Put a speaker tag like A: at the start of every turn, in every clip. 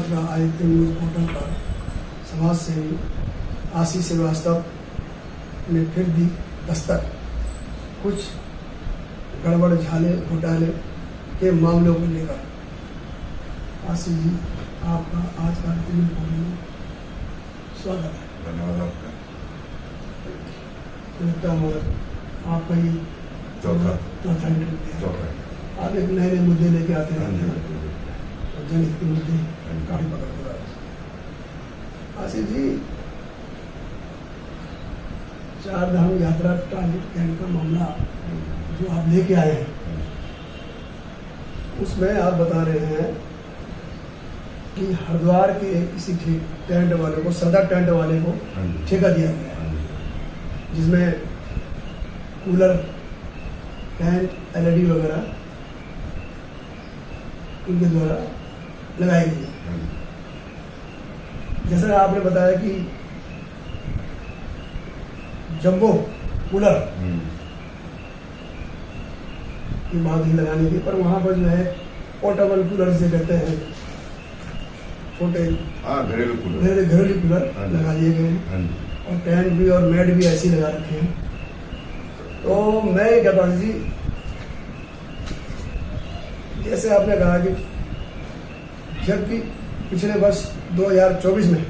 A: पत्रिका Aditya news portal पर समाज सेवी आशीष श्रीवास्तव ने फिर दी दस्तक। कुछ गड़बड़ झाले घोटाले के मामलों को लेकर। आशीष जी, आपका आज का में स्वागत है।
B: धन्यवाद आपका।
A: आपका ये चौथा इंटरव्यू है। आप एक नए नए मुद्दे लेके आते हैं और जनहित के मुद्दे काफी पकड़ कर आए। आशीष जी, चार धाम यात्रा ट्रांजिट कैंप का मामला जो आप लेके आए हैं, उसमें आप बता रहे हैं कि हरिद्वार के किसी टेंट वाले को, सदर टेंट वाले को ठेका दिया गया है, जिसमें कूलर, टेंट, LED वगैरह उनके द्वारा लगाई गई है। जैसा आपने बताया कि जंबो कूलर की बात ही लगाने की, पर वहां पर जो है पोर्टेबल कूलर से कहते हैं, छोटे
B: घरेलू कूलर
A: लगा दिए गए हैं और टेंट भी और मैट भी ऐसे लगा रखे हैं। तो मैं ये कहता हूँ जी, जैसे आपने कहा कि जबकि पिछले वर्ष 2024 में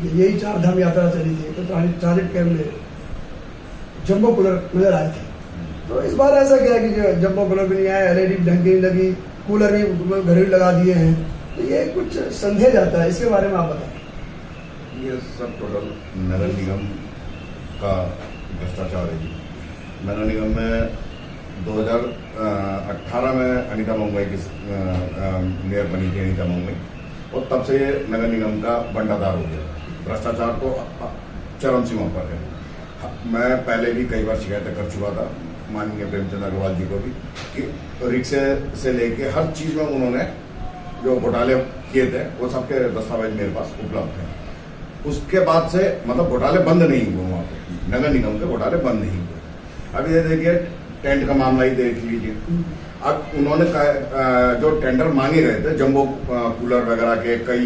A: यही चार धाम यात्रा चली थी, तो ट्रांजिट कैंप में जंबो कूलर नजर आए थे। तो इस बार ऐसा क्या है कि जंबो कूलर भी नहीं आया, LED ढंग की नहीं लगी, कूलर भी घरेलू लगा दिए हैं, तो ये कुछ संदेह जाता है, इसके बारे में आप बताएं।
B: ये सब टोटल नगर निगम का भ्रष्टाचार है जी। नगर निगम में 2018 में अनीता मंगवाई की मेयर बनी थी, अनीता मंगवाई, और तब से नगर निगम का बंटाधार हो गया। भ्रष्टाचार तो चरम सीमा पर है। मैं पहले भी कई बार शिकायतें कर चुका था माननीय प्रेमचंद अग्रवाल जी को भी, कि रिक्शे से लेके हर चीज में उन्होंने जो घोटाले किए थे वो सबके दस्तावेज मेरे पास उपलब्ध हैं। उसके बाद से मतलब घोटाले बंद नहीं हुए वहाँ पे, नगर निगम के घोटाले बंद नहीं हुए। अब ये देखिए, टेंट का मामला ही देख लीजिए। अब उन्होंने जो टेंडर मांगे गए थे जंबो कूलर वगैरह के, कई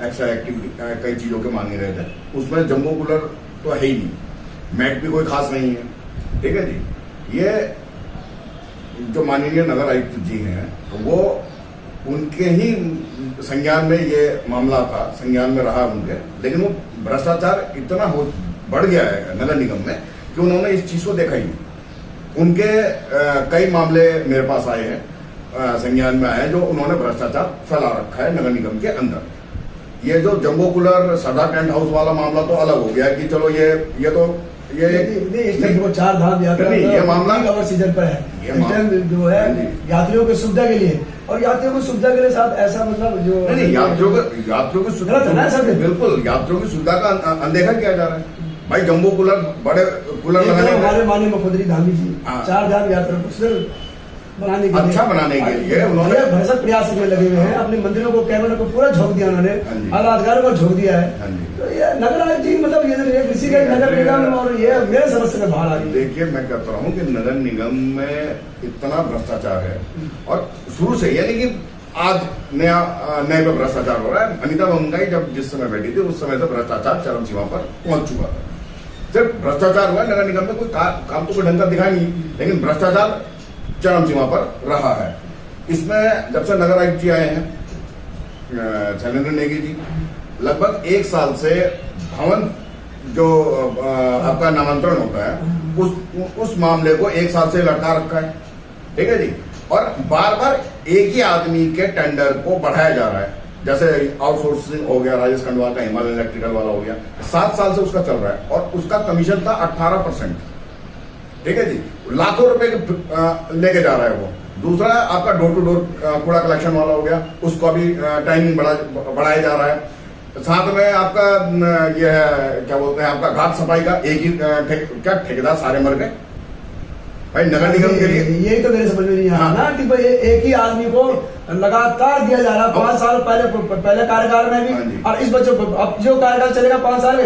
B: एक्स्ट्रा एक्टिविटी, कई चीजों के मांगे गए थे, उसमें जंबो कूलर तो है ही नहीं, मैट भी कोई खास नहीं है। ठीक है जी। ये जो माननीय नगर आयुक्त जी हैं, वो उनके ही संज्ञान में ये मामला था, संज्ञान में रहा उनके, लेकिन वो भ्रष्टाचार इतना बढ़ गया है नगर निगम में कि उन्होंने इस चीज को देखा ही नहीं। उनके कई मामले मेरे पास आए हैं, संज्ञान में आए हैं, जो उन्होंने भ्रष्टाचार फैला रखा है नगर निगम के अंदर। ये जो जंबो कूलर सदा टेंट हाउस वाला मामला तो अलग हो गया कि चलो ये तो
A: वो चार धाम यात्रा
B: ये मामला
A: और सीजन पर है, जो है यात्रियों की सुविधा के लिए, और यात्रियों की सुविधा के लिए साथ ऐसा मतलब जो
B: नहीं, यात्रियों की सुविधा है ना सर, बिल्कुल यात्रियों की सुविधा का अनदेखा किया जा रहा है भाई। जंबो कूलर, बड़े कूलर लगाने,
A: हमारे माननीय मुख्यमंत्री धामी जी चार धाम यात्रा को सिर्फ बनाने के
B: अच्छा बनाने के लिए उन्होंने
A: भरसक प्रयास में लगे हुए हैं। अपने मंदिरों को, कैबिनेट को पूरा झोंक दिया उन्होंने, आला अधिकारियों को झोंक दिया है। तो ये नगर आयुक्त जी मतलब ये किसी का नगर निगम, और ये मेरे समस्या में बाहर आ रही है।
B: देखिए, मैं कहता रहा हूँ कि नगर निगम में इतना भ्रष्टाचार है, और शुरू से, यानी कि आज नए पे भ्रष्टाचार हो रहा है। अनीता मंगाई जब जिस समय बैठी थी उस समय से भ्रष्टाचार चरम सीमा पर पहुंच चुका था। सिर्फ भ्रष्टाचार हुआ नगर निगम में, कोई काम तो कोई ढंग का दिखा नहीं, लेकिन भ्रष्टाचार चरम सीमा पर रहा है। इसमें जब से नगर आयुक्त जी आए हैं, शैलेंद्र नेगी जी, लगभग 1 साल से भवन जो आपका नामांतरण होता है उस मामले को 1 साल से लटका रखा है। ठीक है जी। और बार बार एक ही आदमी के टेंडर को बढ़ाया जा रहा है, जैसे आउटसोर्सिंग हो गया, राजेश खंडवाल का हिमालयन इलेक्ट्रिकल वाला हो गया, 7 साल से उसका चल रहा है, और उसका कमीशन था 18%। ठीक है जी। लाखों रुपए लेके जा रहा है वो। दूसरा आपका डोर टू डोर कूड़ा कलेक्शन वाला हो गया, उसको भी टाइमिंग बढ़ाया जा रहा है। साथ में आपका ये क्या बोलते हैं, आपका घाट सफाई का एक ही क्या ठेकेदार सारे मर गए भाई नगर निगम के लिए।
A: यही तो मेरे समझ में नहीं आया ना कि भाई एक ही आदमी को लगातार दिया जा रहा है 5 साल पहले कार्यकाल में भी, और इस बच्चे अब जो कार्यकाल चलेगा 5 साल में,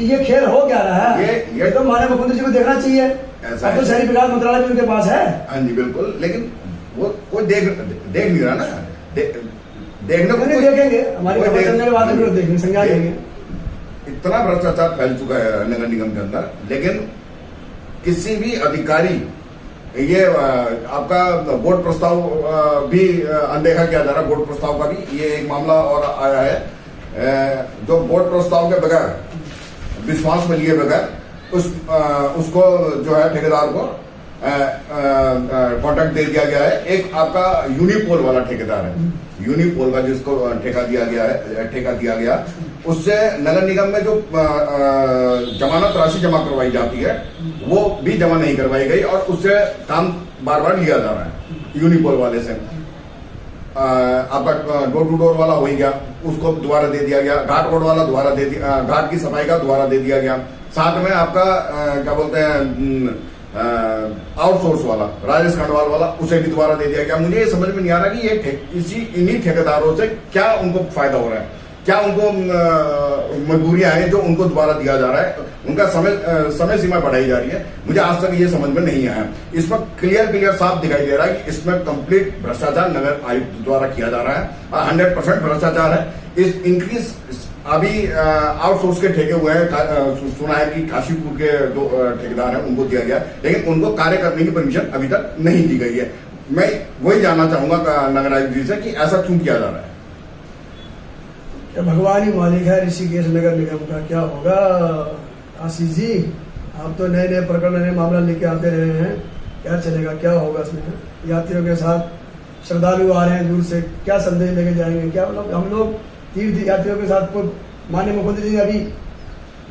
A: ये खेल हो क्या रहा है। ये तो माननीय मुख्यमंत्री जी को देखना चाहिए। अब तो शहरी विकास मंत्रालय भी उनके पास है।
B: हाँ जी बिल्कुल, लेकिन वो कोई देख नहीं रहा ना। देखने को
A: नहीं देखेंगे, हमारी
B: कोई
A: खबर चलने के बाद हम लोग देखेंगे, संज्ञान लेंगे।
B: इतना भ्रष्टाचार फैल चुका है नगर निगम के अंदर, लेकिन किसी भी अधिकारी ये आपका बोर्ड प्रस्ताव भी अनदेखा किया जा रहा है। बोर्ड प्रस्ताव का भी ये एक मामला और आया है, जो बोर्ड प्रस्ताव के बगैर विश्वास में लिए बगैर उसको जो है ठेकेदार को कॉन्ट्रैक्ट दे दिया गया है। एक आपका यूनिपोल वाला ठेकेदार है, यूनिपोल का जिसको ठेका दिया गया, उससे नगर निगम में जो जमानत राशि जमा करवाई जाती है वो भी जमा नहीं करवाई गई और उससे काम बार बार लिया जा रहा है यूनिपोल वाले से। आपका डोर टू डोर वाला हो ही गया, उसको दोबारा दे दिया गया। घाट रोड वाला दोबारा दे दिया, घाट की सफाई का दोबारा दे दिया गया। साथ में आपका क्या बोलते हैं आउटसोर्स वाला राजेश खंडवाल वाला, उसे भी दोबारा दे दिया गया। मुझे ये समझ में नहीं आ रहा कि ये इन्हीं ठेकेदारों से क्या उनको फायदा हो रहा है, क्या उनको मजबूरियां हैं जो उनको दोबारा दिया जा रहा है, उनका समय सीमा बढ़ाई जा रही है। मुझे आज तक ये समझ में नहीं आया। इसमें क्लियर साफ दिखाई दे रहा है कि इसमें कंप्लीट भ्रष्टाचार नगर आयुक्त द्वारा किया जा रहा है और 100% भ्रष्टाचार है। इस इंक्रीज अभी आउटसोर्स के ठेके हुए हैं, सुना है कि काशीपुर के जो ठेकेदार हैं उनको दिया गया, लेकिन उनको कार्य करने की परमिशन अभी तक नहीं दी गई है। मैं वही जानना चाहूंगा नगर आयुक्त जी से कि ऐसा क्यों किया जा रहा है।
A: भगवान ही मालिक है ऋषिकेश नगर निगम का, क्या होगा आशीष जी? आप तो नए प्रकरण, नए मामला लेके आते रहे हैं, क्या चलेगा, क्या होगा इसमें? यात्रियों के साथ श्रद्धालु आ रहे हैं दूर से, क्या संदेश लेके जाएंगे? क्या हम लोग तीर्थ यात्रियों के साथ माननीय मुख्यमंत्री जी अभी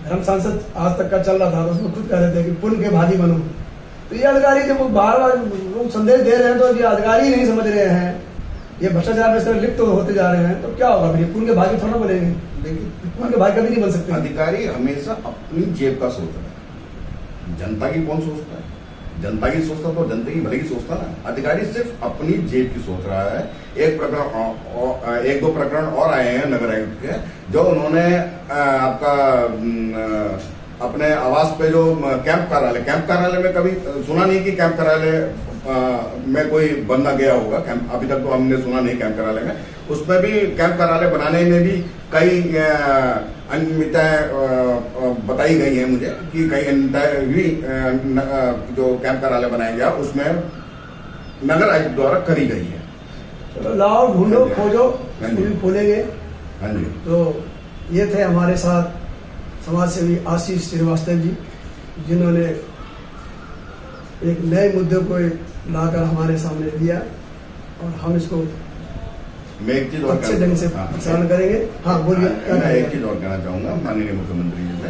A: धर्म सांसद आज तक का चल रहा था तो उसमें खुद कह रहे थे कि पुण्य के भागी बनो। तो ये अधिकारी जब बार बार लोग संदेश दे रहे हैं तो ये अधिकारी नहीं समझ रहे हैं, ये भ्रष्टाचार में से लिप्त होते जा रहे हैं, तो क्या होगा फिर? पुण्य के भागी थोड़ा बनेंगे, लेकिन पुण्य के भागी कभी नहीं बन सकते।
B: अधिकारी हमेशा अपनी जेब का सोच रहे हैं, जनता की कौन सोचता है? जनता की सोचता तो जनता की भले की सोचता ना। अधिकारी सिर्फ अपनी जेब की सोच रहा है। एक दो प्रकरण और आए हैं नगर आयुक्त के, जो उन्होंने आपका अपने आवास पे जो कैंप कार्यालय में कभी सुना नहीं कि कैंप कार्यालय में कोई बंदा गया होगा कैंप, अभी तक तो हमने सुना नहीं कैंप कार्यालय में। उसमें भी कैंप कार्यालय बनाने में भी कई अनियमितताएं बताई गई हैं मुझे, कि कई अनियमितताएं भी जो कैंप कार्यालय बनाया गया उसमें नगर आयुक्त द्वारा करी गई है।
A: चलो लाओ, ढूंढो, खोजो, खोलेंगे।
B: हाँ जी।
A: तो ये थे हमारे साथ समाज सेवी आशीष श्रीवास्तव जी, जिन्होंने एक नए मुद्दे को लाकर हमारे सामने दिया और हम इसको
B: मैं एक चीज और
A: अच्छे ढंग से प्रसारण करेंगे। हाँ बोलिए।
B: मैं एक चीज और कहना चाहूंगा माननीय मुख्यमंत्री जी से।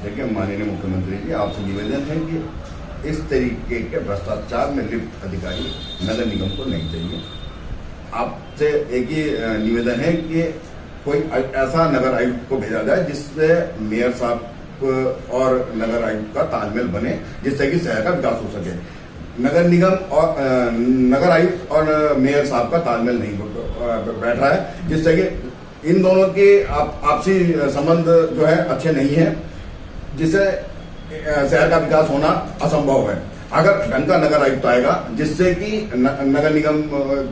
B: देखिए माननीय मुख्यमंत्री जी, आपसे निवेदन है कि इस तरीके के भ्रष्टाचार में लिप्त अधिकारी नगर निगम को नहीं चाहिए। आपसे एक ही निवेदन है कि कोई ऐसा नगर आयुक्त को भेजा जाए जिससे मेयर साहब और नगर आयुक्त का तालमेल बने, जिससे कि शहर का विकास हो सके। नगर निगम और नगर आयुक्त और मेयर साहब का तालमेल नहीं बैठ रहा है, जिससे कि इन दोनों के आपसी संबंध जो है अच्छे नहीं है, जिससे शहर का विकास होना असंभव है। अगर ढंग का नगर आयुक्त आएगा जिससे कि नगर निगम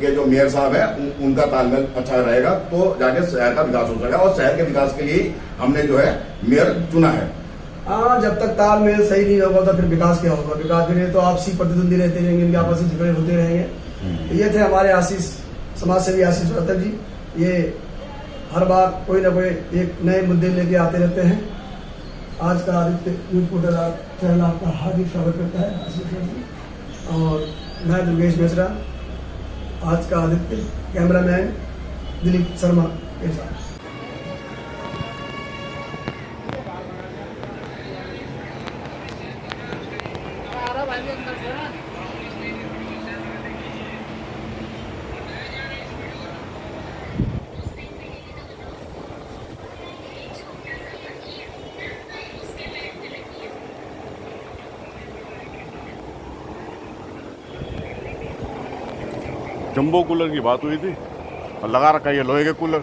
B: के जो मेयर साहब है उनका तालमेल अच्छा रहेगा, तो जाके शहर का विकास हो सकेगा। और शहर के विकास के लिए हमने जो है मेयर चुना है।
A: हाँ, जब तक तालमेल सही नहीं होगा तो फिर विकास क्या होगा? विकास के लिए तो आपसी प्रतिद्वंदी रहते रहेंगे, इनके आपसी झगड़े होते रहेंगे। ये थे हमारे आशीष, समाज सेवी आशीष श्रीवास्तव जी। ये हर बार कोई ना कोई एक नए मुद्दे लेके आते रहते हैं। आज का आदित्य न्यूज पोर्टल चैनल आपका हार्दिक स्वागत करता है आशीष जी, और मैं दुर्गेश मिश्रा, आज का आदित्य, कैमरामैन दिलीप शर्मा के साथ।
C: जंबो कूलर की बात हुई थी और लगा रखा है ये लोहे के कूलर।